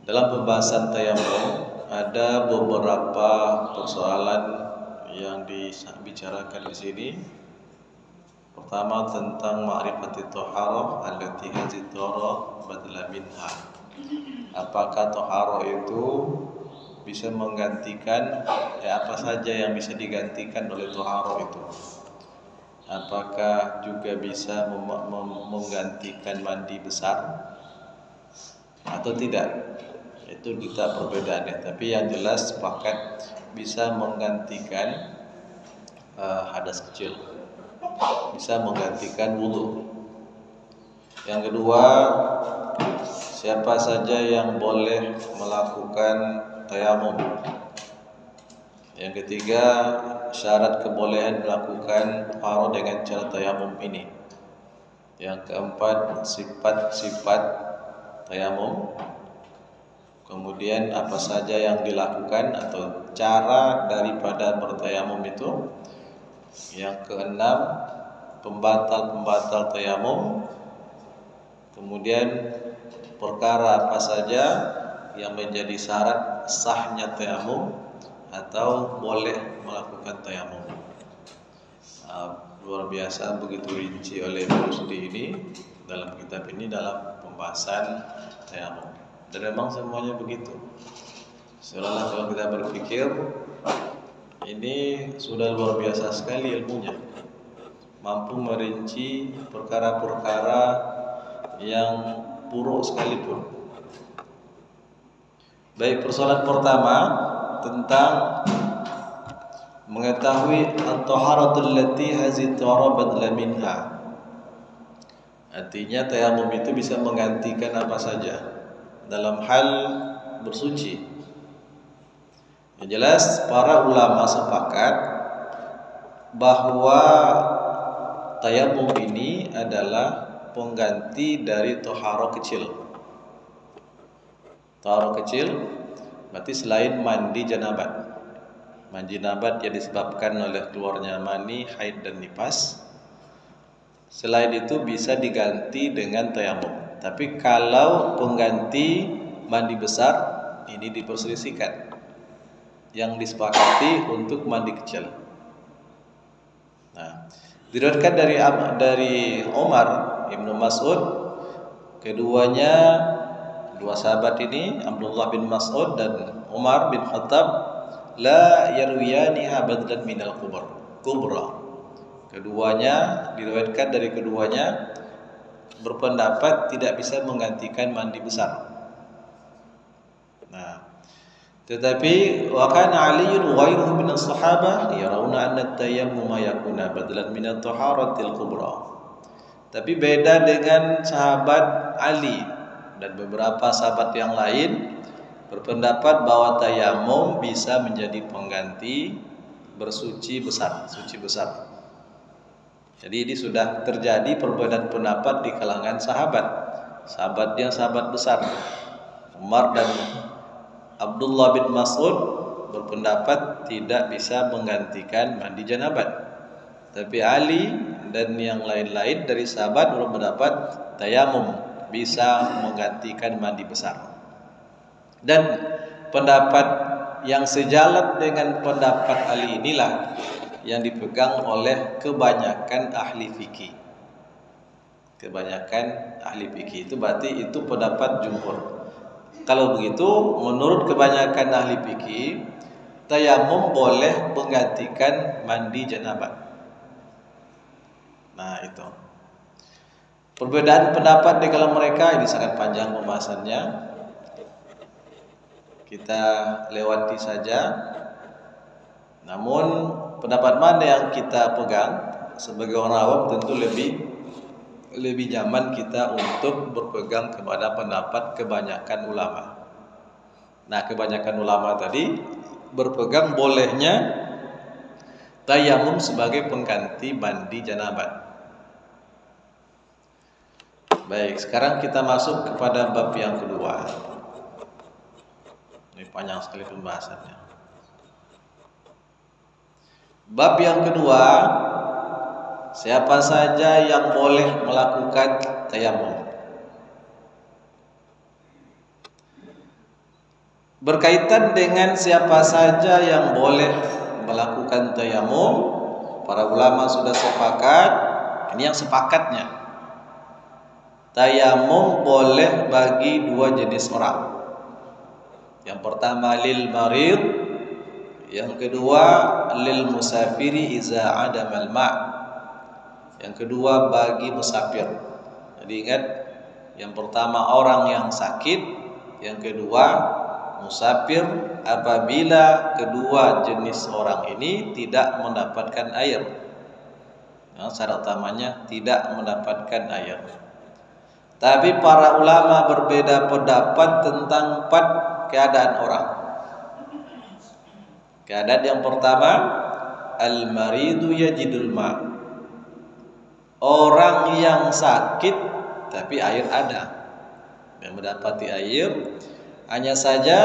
Dalam pembahasan tayamum ada beberapa persoalan yang dibicarakan di sini. Pertama tentang ma'rifati thaharah allati hadhihi thaharah badala minha. Apakah thaharah itu bisa menggantikan apa saja yang bisa digantikan oleh thaharah itu? Apakah juga bisa menggantikan mandi besar atau tidak? Itu kita perbedaannya. Tapi yang jelas sepakat bisa menggantikan hadas kecil, bisa menggantikan wudu. Yang kedua, siapa saja yang boleh melakukan tayamum. Yang ketiga, syarat kebolehan melakukan thaharah dengan cara tayamum ini. Yang keempat, sifat-sifat tayamum. Kemudian apa saja yang dilakukan atau cara daripada bertayamum itu. Yang keenam, pembatal-pembatal tayamum. Kemudian perkara apa saja yang menjadi syarat sahnya tayamum atau boleh melakukan tayamum. Luar biasa begitu rinci oleh Rusdi ini dalam kitab ini dalam pembahasan tayamum. Dan memang semuanya begitu. Seolah kalau kita berpikir ini sudah luar biasa sekali ilmunya, mampu merinci perkara-perkara yang buruk sekalipun. Baik, persoalan pertama tentang mengetahui at-taharatul lati hazi thaharah badala minha. Artinya tayamum itu bisa menggantikan apa saja dalam hal bersuci. Yang jelas para ulama sepakat bahwa tayamum ini adalah pengganti dari thaharah kecil. Thaharah kecil berarti selain mandi janabat. Mandi janabat yang disebabkan oleh keluarnya mani, haid dan nifas. Selain itu bisa diganti dengan tayamum. Tapi kalau pengganti mandi besar ini diperselisihkan. Yang disepakati untuk mandi kecil. Nah, diriwayatkan dari Umar Ibnu Mas'ud, keduanya dua sahabat ini Abdullah bin Mas'ud dan Umar bin Khattab la yarwiyaniha badlan minal kubra. Keduanya diriwayatkan dari keduanya berpendapat tidak bisa menggantikan mandi besar. Nah, tetapi wa kana Aliyyun wa ghairuhu min as-sahabah yarawna anna at-tayammum yakuna badlan min at-taharatil kubra. Tapi beda dengan sahabat Ali dan beberapa sahabat yang lain berpendapat bahwa tayamum bisa menjadi pengganti bersuci besar, suci besar. Jadi ini sudah terjadi perbedaan pendapat di kalangan sahabat. Sahabat yang sahabat besar. Umar dan Abdullah bin Mas'ud berpendapat tidak bisa menggantikan mandi janabat. Tapi Ali dan yang lain-lain dari sahabat berpendapat tayamum bisa menggantikan mandi besar. Dan pendapat yang sejalan dengan pendapat Ali inilah yang dipegang oleh kebanyakan ahli fikih. Kebanyakan ahli fikih itu berarti itu pendapat jumhur. Kalau begitu, menurut kebanyakan ahli fikih, tayamum boleh menggantikan mandi janabat. Nah, itu. Perbedaan pendapat di kalangan mereka ini sangat panjang pembahasannya. Kita lewati saja. Namun pendapat mana yang kita pegang sebagai orang awam tentu lebih nyaman kita untuk berpegang kepada pendapat kebanyakan ulama. Nah, kebanyakan ulama tadi berpegang bolehnya tayamum sebagai pengganti mandi janabat. Baik, sekarang kita masuk kepada bab yang kedua. Ini panjang sekali pembahasannya. Bab yang kedua, siapa saja yang boleh melakukan tayamum. Berkaitan dengan siapa saja yang boleh melakukan tayamum, para ulama sudah sepakat. Ini yang sepakatnya. Tayamum boleh bagi dua jenis orang. Yang pertama lil marid, yang kedua lil musafiri iza adamal ma'. Yang kedua bagi musafir. Jadi ingat, yang pertama orang yang sakit, yang kedua musafir apabila kedua jenis orang ini tidak mendapatkan air. Nah, syarat utamanya tidak mendapatkan air. Tapi para ulama berbeda pendapat tentang 4 keadaan orang. Keadaan yang pertama, al-maridu yajidul ma'. Orang yang sakit tapi air ada, yang mendapati air, hanya saja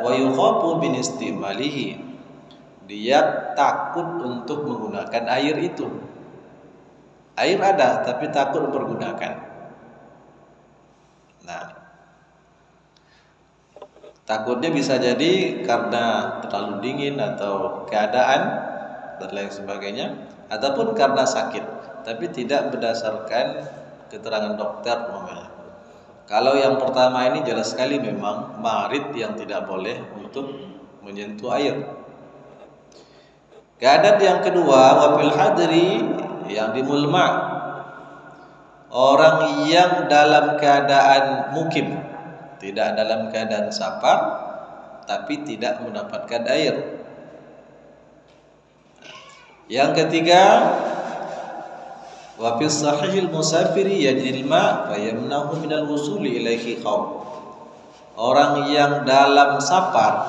wa yukhafu bin istimalihi, dia takut untuk menggunakan air itu. Air ada tapi takut mempergunakan. Nah, takutnya bisa jadi karena terlalu dingin atau keadaan dan lain sebagainya, ataupun karena sakit, tapi tidak berdasarkan keterangan dokter namanya. Kalau yang pertama ini jelas sekali memang marid yang tidak boleh untuk menyentuh air. Keadaan yang kedua, wafil hadri, yang di mulma', orang yang dalam keadaan mukim, tidak dalam keadaan safar tapi tidak mendapatkan air. Yang ketiga, wa fi sahihil musafiri yajidil ma' fa yamnahu minal wusuli ilaihi khawf. Orang yang dalam safar,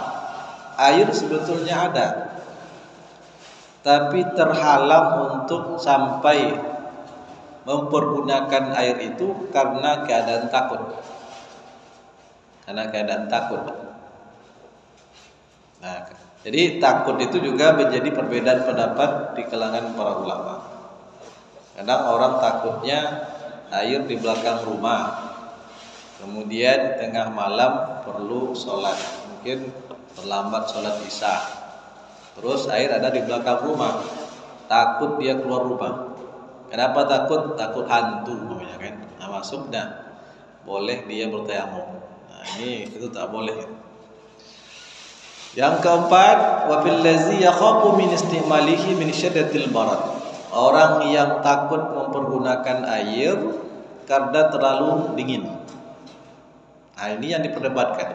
air sebetulnya ada, tapi terhalang untuk sampai mempergunakan air itu karena keadaan takut. Karena keadaan takut. Nah, jadi takut itu juga menjadi perbedaan pendapat di kalangan para ulama. Kadang orang takutnya air di belakang rumah, kemudian tengah malam perlu sholat, mungkin terlambat sholat isya, terus air ada di belakang rumah, takut dia keluar rumah. Kenapa takut? Takut hantu namanya kan. Nah, masuknya boleh dia bertayamum. Nah, ini itu tak boleh. Yang keempat, wa fil ladzi yakhafu min istimalihi min syaddatil barad. Orang yang takut mempergunakan air karena terlalu dingin. Nah, ini yang diperdebatkan.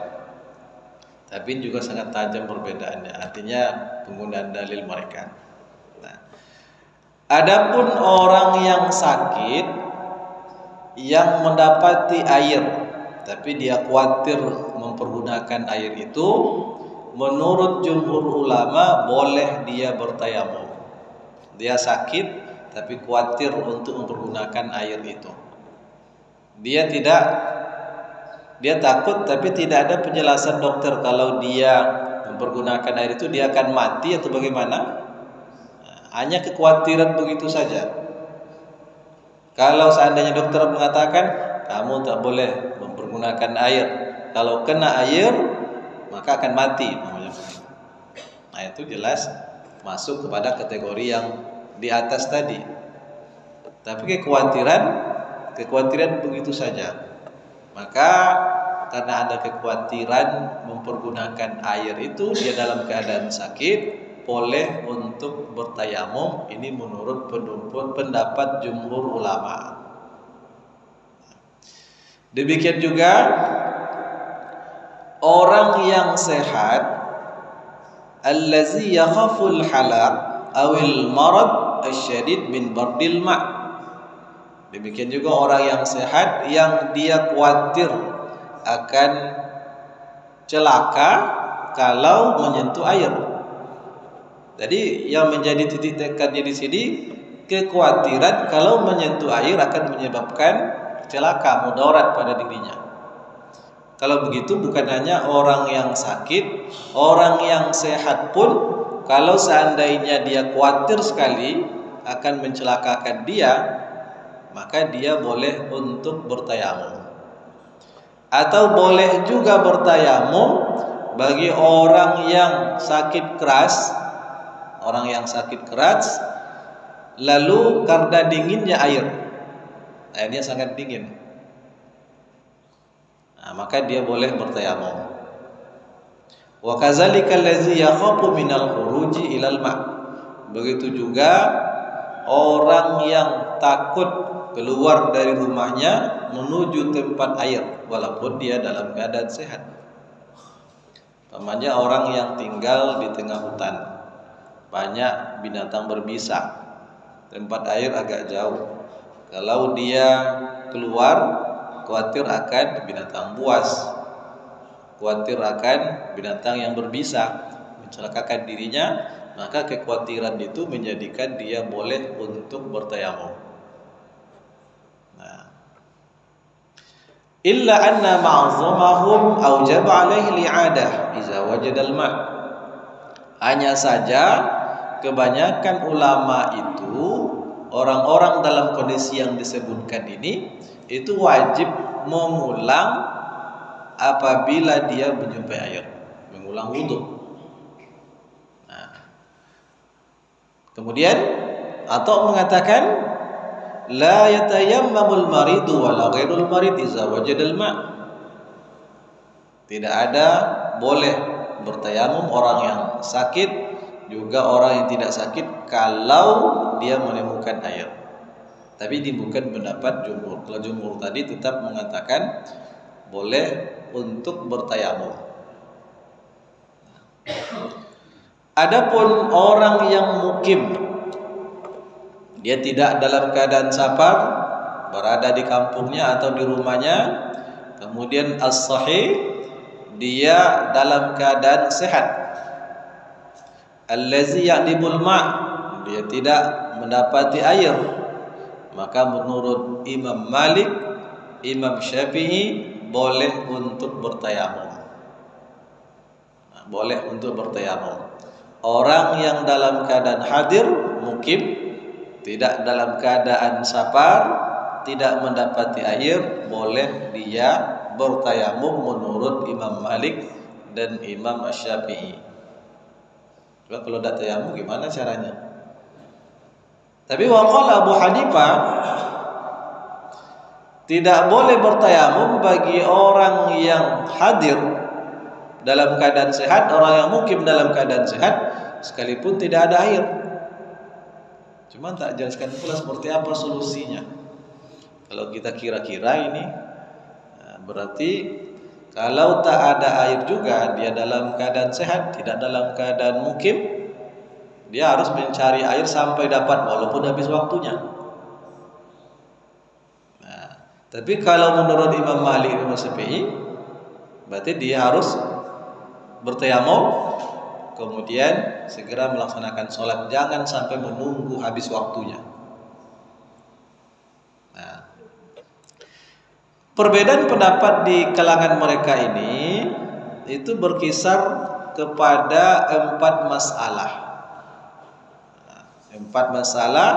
Tapi juga sangat tajam perbedaannya. Artinya penggunaan dalil mereka. Nah, adapun orang yang sakit yang mendapati air, tapi dia khawatir mempergunakan air itu, menurut jumhur ulama boleh dia bertayamum. Dia sakit tapi khawatir untuk mempergunakan air itu. Dia takut tapi tidak ada penjelasan dokter kalau dia mempergunakan air itu dia akan mati atau bagaimana. Hanya kekhawatiran begitu saja. Kalau seandainya dokter mengatakan kamu tak boleh mempergunakan air, kalau kena air maka akan mati, nah itu jelas masuk kepada kategori yang di atas tadi. Tapi kekhawatiran begitu saja. Maka karena ada kekhawatiran mempergunakan air itu, dia dalam keadaan sakit, boleh untuk bertayamum. Ini menurut pendapat jumhur ulama. Demikian juga orang yang sehat, allazi yakhaful halaq awil marad asyadid min bardil ma'. Demikian juga orang yang sehat yang dia khawatir akan celaka kalau menyentuh air. Jadi yang menjadi titik tekannya di sini, kekhawatiran kalau menyentuh air akan menyebabkan celaka, mudarat pada dirinya. Kalau begitu bukan hanya orang yang sakit, orang yang sehat pun kalau seandainya dia khawatir sekali akan mencelakakan dia, maka dia boleh untuk bertayamum. Atau boleh juga bertayamum bagi orang yang sakit keras, lalu karena dinginnya airnya sangat dingin, maka dia boleh bertayamum. Wa kadzalika allazi yakhafu minal khuruji ilal ma'. Begitu juga orang yang takut keluar dari rumahnya menuju tempat air walaupun dia dalam keadaan sehat. Namanya orang yang tinggal di tengah hutan, banyak binatang berbisa, tempat air agak jauh. Kalau dia keluar, khawatir akan binatang buas, khawatir akan binatang yang berbisa mencelakakan dirinya, maka kekhawatiran itu menjadikan dia boleh untuk bertayamum. Illa anna ma'zamahum aujaba alaihi li'adah iza wajadal ma'. Hanya saja kebanyakan ulama itu, orang-orang dalam kondisi yang disebutkan ini, itu wajib mengulang apabila dia menjumpai air, mengulang wudu. Kemudian atau mengatakan la yatayammamul maridu wala ghairul marid iza wajadal ma'. Tidak ada boleh bertayamum orang yang sakit juga orang yang tidak sakit kalau dia menemukan air. Tapi ini bukan pendapat jumhur. Kalau jumhur tadi tetap mengatakan boleh untuk bertayamum. Adapun orang yang mukim, dia tidak dalam keadaan safar, berada di kampungnya atau di rumahnya, kemudian as-sahih, dia dalam keadaan sehat. Allazi ya'dibul ma', dia tidak mendapati air, maka menurut Imam Malik, Imam Syafi'i boleh untuk bertayamum. Boleh untuk bertayamum. Orang yang dalam keadaan hadir, mukim, tidak dalam keadaan safar, tidak mendapati air, boleh dia bertayamum menurut Imam Malik dan Imam Syafi'i. Coba kalau tidak tayamum gimana caranya? Tapi waqala Abu Hanifah, tidak boleh bertayamum bagi orang yang hadir dalam keadaan sehat, orang yang mukim dalam keadaan sehat, sekalipun tidak ada air. Cuma tak jelaskan pula seperti apa solusinya. Kalau kita kira-kira ini, berarti kalau tak ada air juga, dia dalam keadaan sehat, tidak dalam keadaan mukim, dia harus mencari air sampai dapat walaupun habis waktunya. Tapi kalau menurut Imam Malik dan Imam Syafi'i, berarti dia harus bertayamum, kemudian segera melaksanakan sholat, jangan sampai menunggu habis waktunya. Perbedaan pendapat di kalangan mereka ini itu berkisar kepada 4 masalah. 4 masalah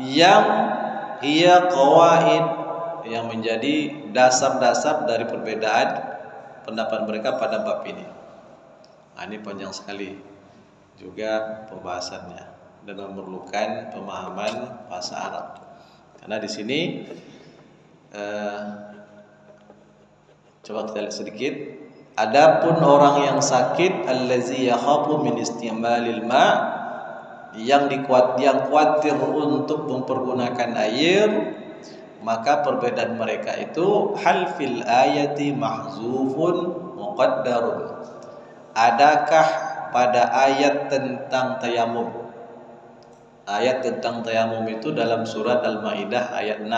yang ia qawaid, yang menjadi dasar-dasar dari perbedaan pendapat mereka pada bab ini. Ini panjang sekali juga pembahasannya dan memerlukan pemahaman bahasa Arab. Karena di sini coba kita lihat sedikit. Adapun orang yang sakit, allazi yakhafu min istimalil ma', yang khawatir untuk mempergunakan air, maka perbedaan mereka itu hal fil ayati mahzufun muqaddarun. Adakah pada ayat tentang tayamum? Ayat tentang tayamum itu dalam surat Al-Maidah ayat 6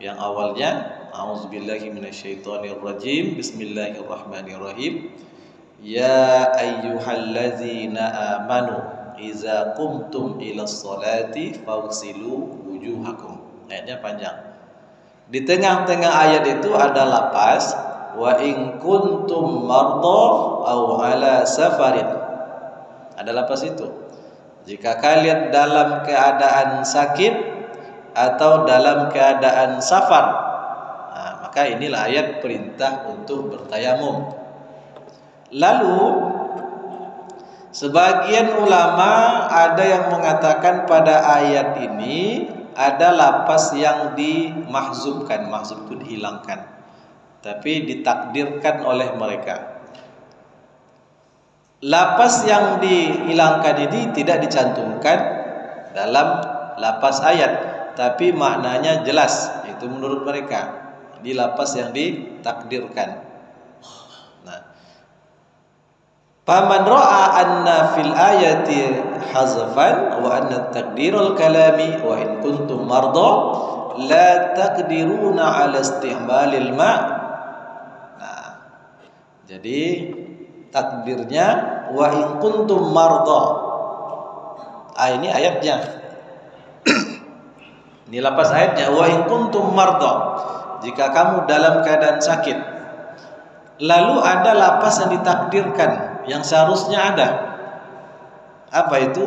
yang awalnya a'udzubillahi minasyaitonirrajim, bismillahirrahmanirrahim, ya ayyuhallazina amanu iza qumtum ilas salati fagsilu wujuhakum. Ayatnya panjang. Di tengah-tengah ayat itu ada lapas wa in kuntum marda aw ala safarin. Ada lapas itu. Jika kalian dalam keadaan sakit atau dalam keadaan safar, maka inilah ayat perintah untuk bertayamum. Lalu sebagian ulama ada yang mengatakan pada ayat ini ada lapas yang dimahzubkan, mahzub itu dihilangkan, tapi ditakdirkan oleh mereka. Lapas yang dihilangkan ini tidak dicantumkan dalam lapas ayat, tapi maknanya jelas. Itu menurut mereka di lapas yang ditakdirkan. Faman ra'a anna fil ayati hazfan wa anna taqdirul kalami wa in kuntum marda la taqdiruna ala isti'malil ma'. Nah, jadi takdirnya wa in kuntum marda. Ini ayatnya. Ini lapas ayatnya wa in kuntum marda. Jika kamu dalam keadaan sakit. Lalu ada lapas yang ditakdirkan yang seharusnya ada. Apa itu?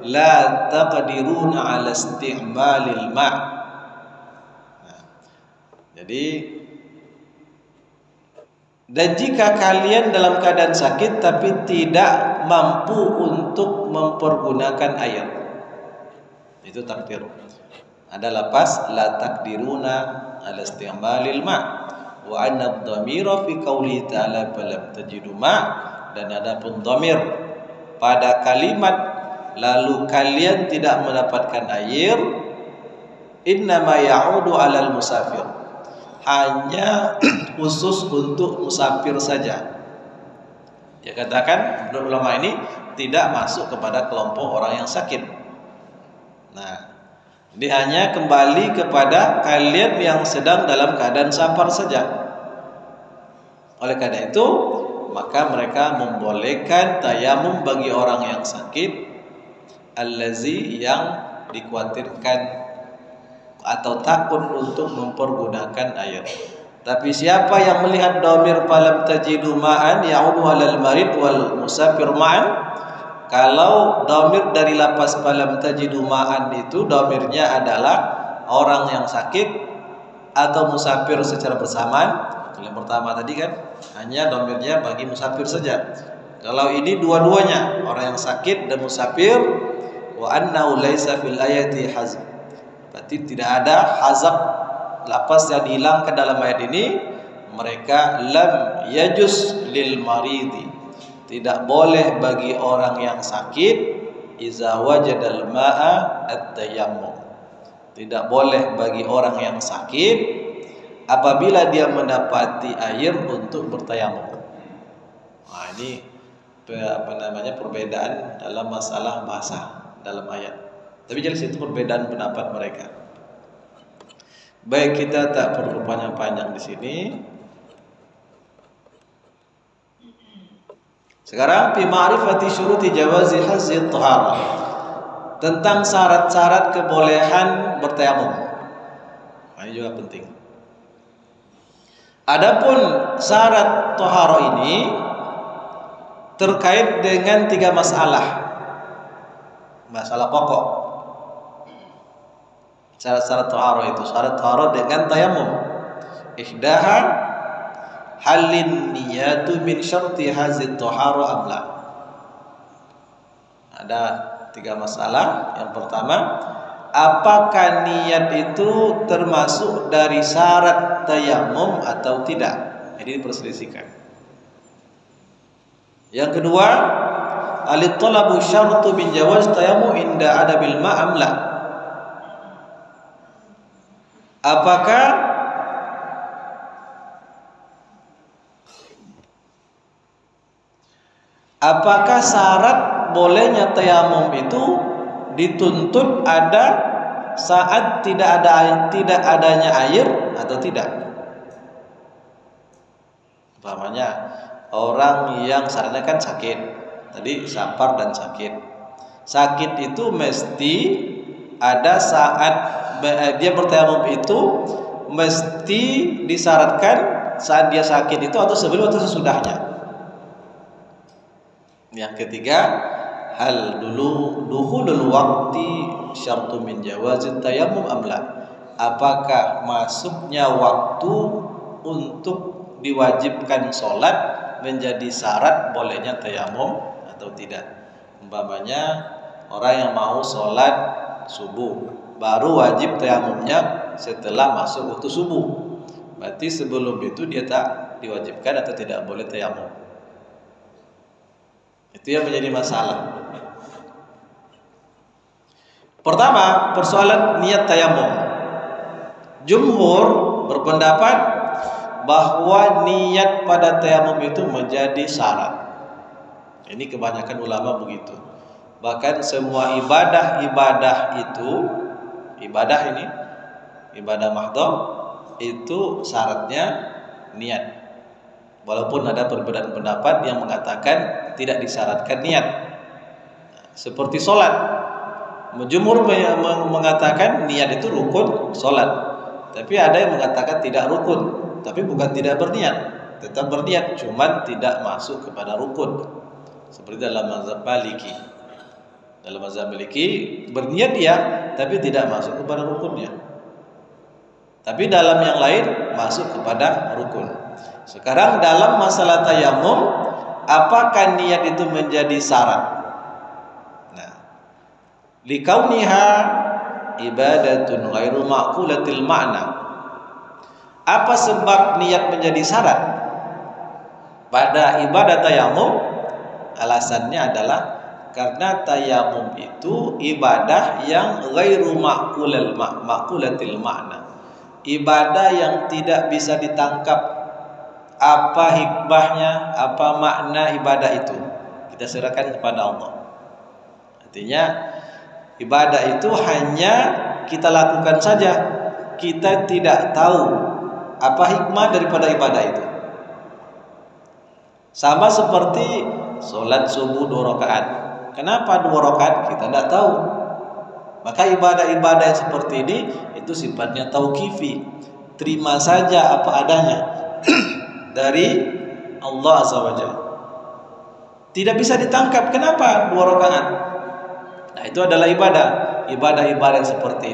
La taqdiruna 'ala isti'malil ma'. Nah, jadi dan jika kalian dalam keadaan sakit tapi tidak mampu untuk mempergunakan air, itu takdir. Ada lapas la taqdiruna 'ala isti'malil ma'. Wa anna ad-dhamira fi qouli ta'ala falam tajidu ma'. Dan ada pun dhamir pada kalimat lalu kalian tidak mendapatkan air, innama ya'udu 'alal musafir, hanya khusus untuk musafir saja. Dia katakan menurut ulama ini tidak masuk kepada kelompok orang yang sakit. Nah, ini hanya kembali kepada kalian yang sedang dalam keadaan safar saja. Oleh karena itu maka mereka membolehkan tayamum bagi orang yang sakit, allazi yang dikhawatirkan atau takut untuk mempergunakan air. Tapi siapa yang melihat dhamir falam tajidu ma'an ya'udu 'alal marid wal musafir ma'an, kalau dhamir dari lapas falam tajidu ma'an itu dhamirnya adalah orang yang sakit atau musafir secara bersamaan. Yang pertama tadi kan hanya dhamirnya bagi musafir saja. Kalau ini dua-duanya, orang yang sakit dan musafir, wa annahu laisa fil ayati hazf. Berarti tidak ada hazab, lapas yang dihilangkan dalam ayat ini. Mereka lam yajuz lil maridi, tidak boleh bagi orang yang sakit iza wajadal ma'a at-tayammum. Tidak boleh bagi orang yang sakit apabila dia mendapati air untuk bertayamum. Nah, ini perbedaan dalam masalah bahasa dalam ayat. Tapi jelas itu perbedaan pendapat mereka. Baik, kita tak perlu panjang-panjang di sini. Sekarang fi ma'rifati syuruti jawazi hazzi taharah, tentang syarat-syarat kebolehan bertayamum. Ini juga penting. Adapun syarat taharah ini terkait dengan 3 masalah. Masalah pokok. Syarat-syarat taharah itu, syarat taharah dengan tayamum. Ihdaha halin niyatu min syarti hazit taharah amla. Ada 3 masalah. Yang pertama, apakah niat itu termasuk dari syarat tayamum atau tidak? Ini diperselisihkan. Yang kedua, alit talabu syartu bin jawaz tayamum inda adabil ma'am la. Apakah syarat bolehnya tayamum itu dituntut ada saat tidak adanya air atau tidak? Umpamanya orang yang syaratnya kan sakit, tadi safar dan sakit. Sakit itu mesti ada saat dia bertayamum, itu mesti disyaratkan saat dia sakit itu atau sebelum atau sesudahnya. Yang ketiga, hal dukhulul waqti syartu min jawazit tayammum amla. Apakah masuknya waktu untuk diwajibkan sholat menjadi syarat bolehnya tayamum atau tidak. Umpamanya orang yang mau sholat subuh baru wajib tayamumnya setelah masuk waktu subuh. Berarti sebelum itu dia tak diwajibkan atau tidak boleh tayamum. Itu yang menjadi masalah. Pertama, persoalan niat tayamum. Jumhur berpendapat bahwa niat pada tayamum itu menjadi syarat. Ini kebanyakan ulama begitu. Bahkan semua ibadah itu, ibadah mahdhah itu syaratnya niat. Walaupun ada perbedaan pendapat yang mengatakan tidak disyaratkan niat. Seperti sholat, jumhur mengatakan niat itu rukun sholat. Tapi ada yang mengatakan tidak rukun, tapi bukan tidak berniat, tetap berniat, cuman tidak masuk kepada rukun. Seperti dalam mazhab Maliki. Dalam mazhab Maliki berniat dia, tapi tidak masuk kepada rukunnya. Tapi dalam yang lain masuk kepada rukun. Sekarang dalam masalah tayamum, apakah niat itu menjadi syarat? Nah, likauniha ibadatun ghairu ma'qulatil ma'na. Apa sebab niat menjadi syarat pada ibadah tayamum? Alasannya adalah karena tayamum itu ibadah yang ghairu ma'qulatil ma'na. Ibadah yang tidak bisa ditangkap apa hikmahnya, apa makna ibadah itu. Kita serahkan kepada Allah. Artinya ibadah itu hanya kita lakukan saja. Kita tidak tahu apa hikmah daripada ibadah itu. Sama seperti sholat subuh 2 rakaat. Kenapa 2 rakaat? Kita tidak tahu. Maka ibadah-ibadah yang seperti ini itu sifatnya tauqifi. Terima saja apa adanya dari Allah Azza wa Jalla. Tidak bisa ditangkap. Kenapa 2 rakaat? Nah, itu adalah ibadah. Ibadah-ibadah yang seperti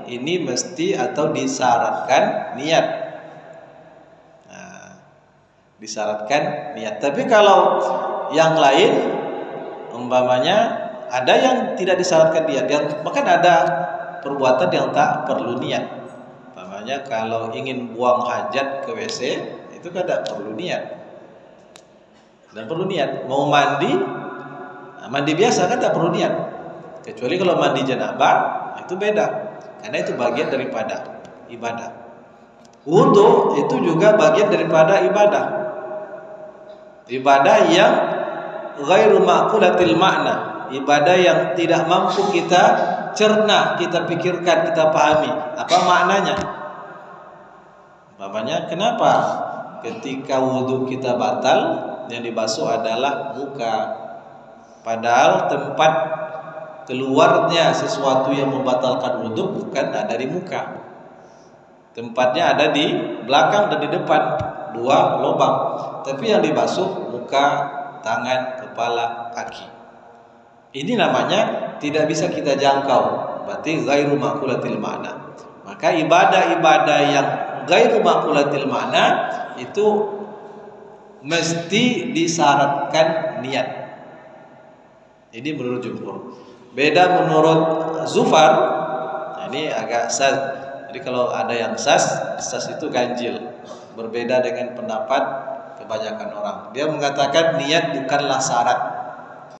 ini mesti atau disyaratkan niat. Nah, disyaratkan niat. Tapi kalau yang lain, umpamanya ada yang tidak disyaratkan niat, bahkan ada perbuatan yang tak perlu niat. Umpamanya kalau ingin buang hajat ke WC, itu kan tidak perlu niat. Dan perlu niat. Mau mandi, mandi biasa kan tak perlu niat. Kecuali kalau mandi janabah, itu beda. Karena itu bagian daripada ibadah. Wudu itu juga bagian daripada ibadah. Ibadah yang ghairu ma'qulatil ma'na. Ibadah yang tidak mampu kita cerna, kita pikirkan, kita pahami apa maknanya. Umpamanya kenapa ketika wudu kita batal, yang dibasuh adalah muka, padahal tempat keluarnya sesuatu yang membatalkan wudu bukan ada di muka. Tempatnya ada di belakang dan di depan, 2 lubang. Tapi yang dibasuh muka, tangan, kepala, kaki. Ini namanya tidak bisa kita jangkau. Berarti ghairu ma'qulatil ma'na. Maka ibadah-ibadah yang ghairu ma'qulatil ma'na itu mesti disyaratkan niat. Ini menurut jumhur. Beda menurut Zufar. Nah, ini agak saz. Jadi kalau ada yang saz itu ganjil. Berbeda dengan pendapat kebanyakan orang. Dia mengatakan niat bukanlah syarat.